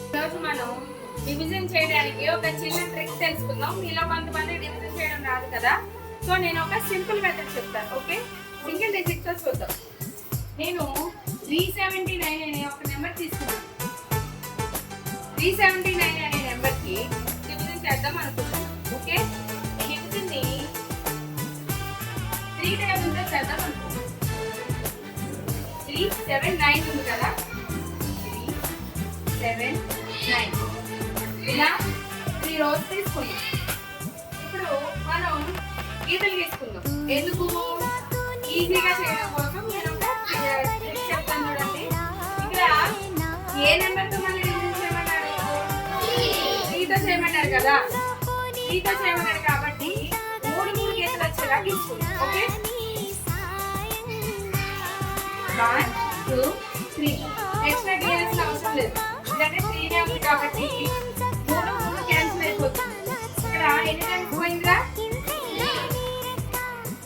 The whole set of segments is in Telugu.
ఈరోజు మనం డివిజన్ చేయడానికి ఒక చిన్న ట్రిక్ తెలుసుకుందాం. మీలో కొంతమంది డివిజన్ చేయడం రాదు కదా, సో నేను ఒక సింపుల్ మెథడ్ చెప్తాను. ఓకే, సింగిల్ డిజిట్తో చూద్దాం. నేను 379 అనే ఒక నెంబర్ తీసుకున్నాను. 379 అనే నెంబర్కి డివిజన్ చేద్దాం అనుకుంటున్నాను. ఓకే, డివిజన్ని 3 టేబుల్తో చేద్దాం అనుకుంటున్నాను. 379 ఉంది కదా, 379 ఇలా 3 rows తీసుకున్నాం. ఇప్పుడు మనం గీతలు గీసుకుందాం. ఎందుకు? ఈజీగా చేయడం కోసం నేను ఒక చెప్తాను చూడండి. ఇక్కడ ఏ నెంబర్తో మళ్ళీ డివిజన్ చేయమన్నారు? 3తో చేయమన్నారు కదా, 3తో చేయమన్నారు కాబట్టి 3 గీతలు వచ్చేలా గీసుకుందాం. ఓకే, 1 2 3 ఎక్స్ట్రా గీయాల్సిన అవసరం లేదు. ఇదంటే 3 ఉంది కాబట్టి 3 క్యాన్సిల్ అయిపోతుంది. ఇక్కడ ఎన్ని టైమ్స్ పోయిందిరా?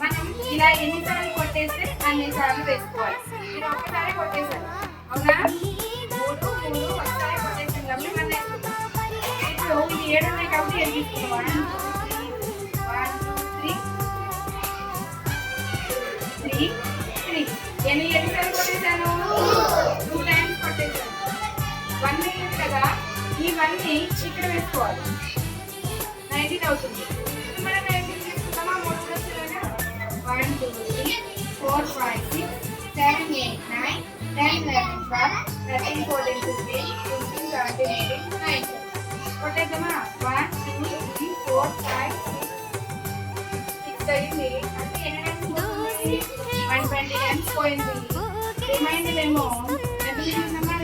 మనం ఇలా ఎన్నిసార్లు కొట్టేస్తే అన్నిసార్లు వేసుకోవాలి. నేను ఒక్కసారి కొట్టేశాను, అవునా? 3 ఒకసారి కొట్టేసాను కాబట్టి మనం వేసుకుంటాం. ఇప్పుడు ఇది 7 ఉన్నాయి కాబట్టి 7 తీసుకుంటాం. 1 2 3 ఎన్నిసార్లు కొట్టేశాను? 2 టైమ్స్ కొట్టేశాను. 1 మినిట్ కదా, ఈ 1ని ఇక్కడ వేసుకోవాలి. 19 అవుతుంది. మనం 19 తీసుకుందామా? 3 వచ్చేలాగా 1 2 3 4 5 6 7 8 9 10 11 12 13 14 15 16 17 18 19 కొట్టేద్దామా? 1 2 3 4 5 6 అయింది. అంటే ఎన్ని టైమ్స్ పోతుంది? 120 టైమ్స్ పోయింది. రిమైండర్ ఏమో ఎంత మిగిలిందమ్మా?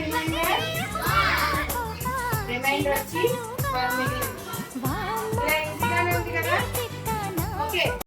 రిమైండర్ వచ్చి 12 మిగిలింది. ఇలా ఈజీగానే ఉంది కదా. ఓకే.